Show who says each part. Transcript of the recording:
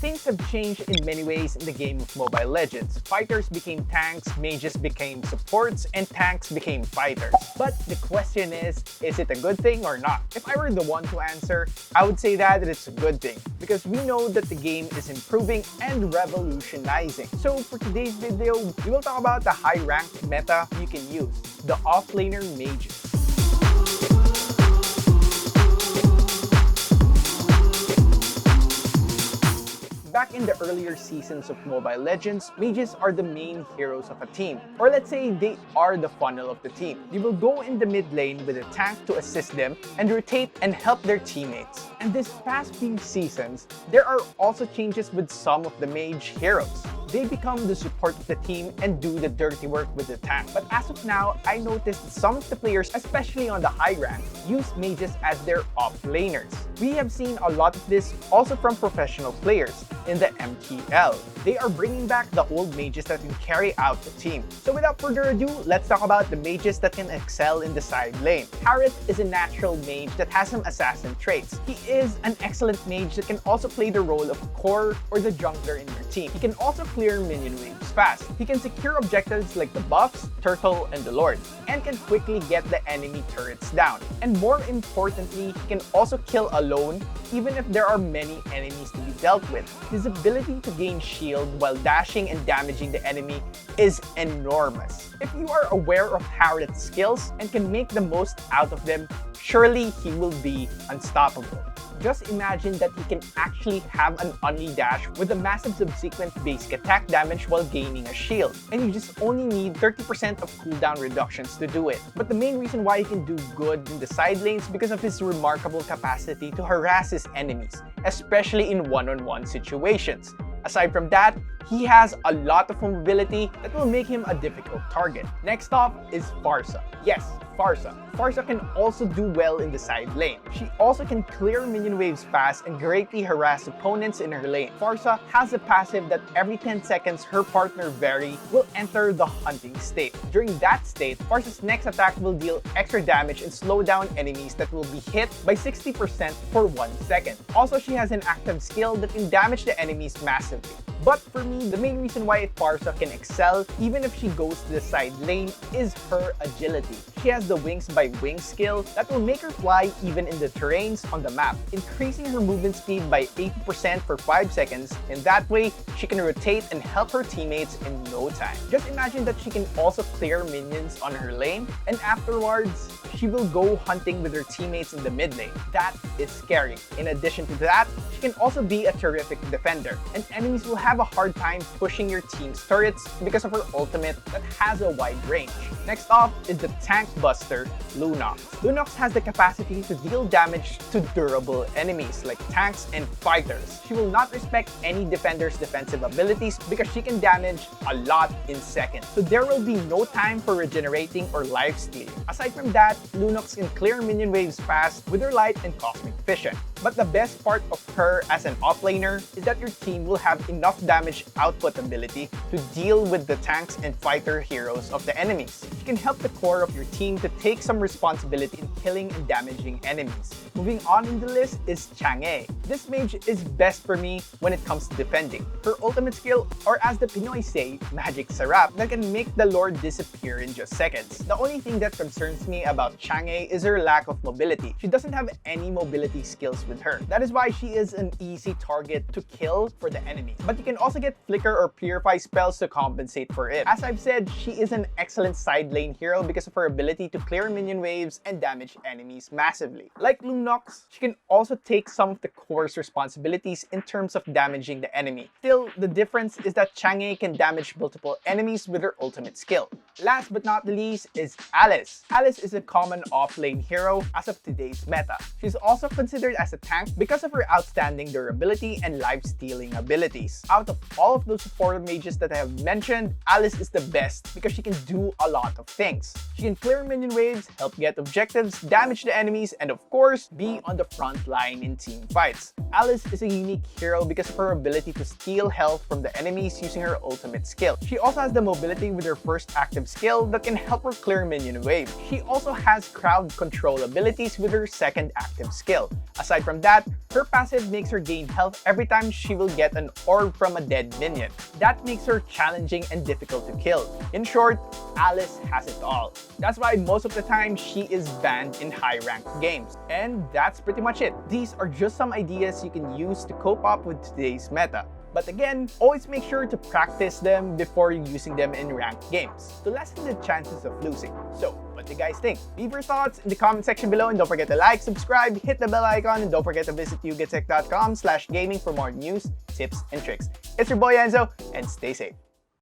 Speaker 1: Things have changed in many ways in the game of Mobile Legends. Fighters became tanks, mages became supports, and tanks became fighters. But the question is it a good thing or not? If I were the one to answer, I would say that it's a good thing, because we know that the game is improving and revolutionizing. So for today's video, we will talk about the high-ranked meta you can use, the offlaner mages. Back in the earlier seasons of Mobile Legends, mages are the main heroes of a team. Or let's say they are the funnel of the team. They will go in the mid lane with a tank to assist them and rotate and help their teammates. And this past few seasons, there are also changes with some of the mage heroes. They become the support of the team and do the dirty work with the tank. But as of now, I noticed that some of the players, especially on the high rank, use mages as their offlaners. We have seen a lot of this also from professional players in the MTL. They are bringing back the old mages that can carry out the team. So without further ado, let's talk about the mages that can excel in the side lane. Harith is a natural mage that has some assassin traits. He is an excellent mage that can also play the role of core or the jungler in your team. He can also clear minion waves fast. He can secure objectives like the buffs, turtle, and the lord, and can quickly get the enemy turrets down. And more importantly, he can also kill alone even if there are many enemies to be dealt with. His ability to gain shield while dashing and damaging the enemy is enormous. If you are aware of Harith's skills and can make the most out of them, surely he will be unstoppable. Just imagine that he can actually have an only dash with a massive subsequent basic attack damage while gaining a shield, and you just only need 30% of cooldown reductions to do it. But the main reason why he can do good in the side lanes is because of his remarkable capacity to harass his enemies, especially in one-on-one situations. Aside from that, he has a lot of mobility that will make him a difficult target. Next up is Farsa. Yes, Farsa. Farsa can also do well in the side lane. She also can clear minion waves fast and greatly harass opponents in her lane. Farsa has a passive that every 10 seconds her partner Very will enter the hunting state. During that state, Farsa's next attack will deal extra damage and slow down enemies that will be hit by 60% for 1 second. Also, she has an active skill that can damage the enemies massively. But for me, the main reason why Farsa can excel even if she goes to the side lane is her agility. She has the wings by wing skill that will make her fly even in the terrains on the map, increasing her movement speed by 80% for 5 seconds. In that way, she can rotate and help her teammates in no time. Just imagine that she can also clear minions on her lane, and afterwards, she will go hunting with her teammates in the mid lane. That is scary. In addition to that, she can also be a terrific defender, and enemies will have a hard time pushing your team's turrets because of her ultimate that has a wide range. Next up is the tank buster, Lunox. Lunox has the capacity to deal damage to durable enemies like tanks and fighters. She will not respect any defender's defensive abilities because she can damage a lot in seconds. So there will be no time for regenerating or life stealing. Aside from that, Lunox can clear minion waves fast with her light and cosmic vision. But the best part of her as an offlaner is that your team will have enough damage output ability to deal with the tanks and fighter heroes of the enemies. She can help the core of your team to take some responsibility in killing and damaging enemies. Moving on in the list is Chang'e. This mage is best for me when it comes to defending. Her ultimate skill, or as the Pinoy say, magic sarap, that can make the lord disappear in just seconds. The only thing that concerns me about Chang'e is her lack of mobility. She doesn't have any mobility skills with her. That is why she is an easy target to kill for the enemy. But you can also get flicker or purify spells to compensate for it. As I've said, she is an excellent side lane hero because of her ability to clear minion waves and damage enemies massively. Like Lunox, she can also take some of the core's responsibilities in terms of damaging the enemy. Still, the difference is that Chang'e can damage multiple enemies with her ultimate skill. Last but not the least is Alice. Alice is a common off-lane hero as of today's meta. She's also considered as a tank because of her outstanding durability and life-stealing abilities. out of all of those supporter mages that I have mentioned, Alice is the best because she can do a lot of things. She can clear minion waves, help get objectives, damage the enemies, and of course, be on the front line in team fights. Alice is a unique hero because of her ability to steal health from the enemies using her ultimate skill. She also has the mobility with her first active skill that can help her clear minion waves. She also has crowd control abilities with her second active skill. Aside from that, her passive makes her gain health every time she will get an orb from a dead minion. That makes her challenging and difficult to kill. In short, Alice has it all. That's why most of the time she is banned in high-ranked games. And that's pretty much it. These are just some ideas you can use to cope up with today's meta. But again, always make sure to practice them before using them in ranked games to lessen the chances of losing. So, what do you guys think? Leave your thoughts in the comment section below and don't forget to like, subscribe, hit the bell icon, and don't forget to visit yugatech.com/gaming for more news, tips, and tricks. It's your boy Enzo, and stay safe.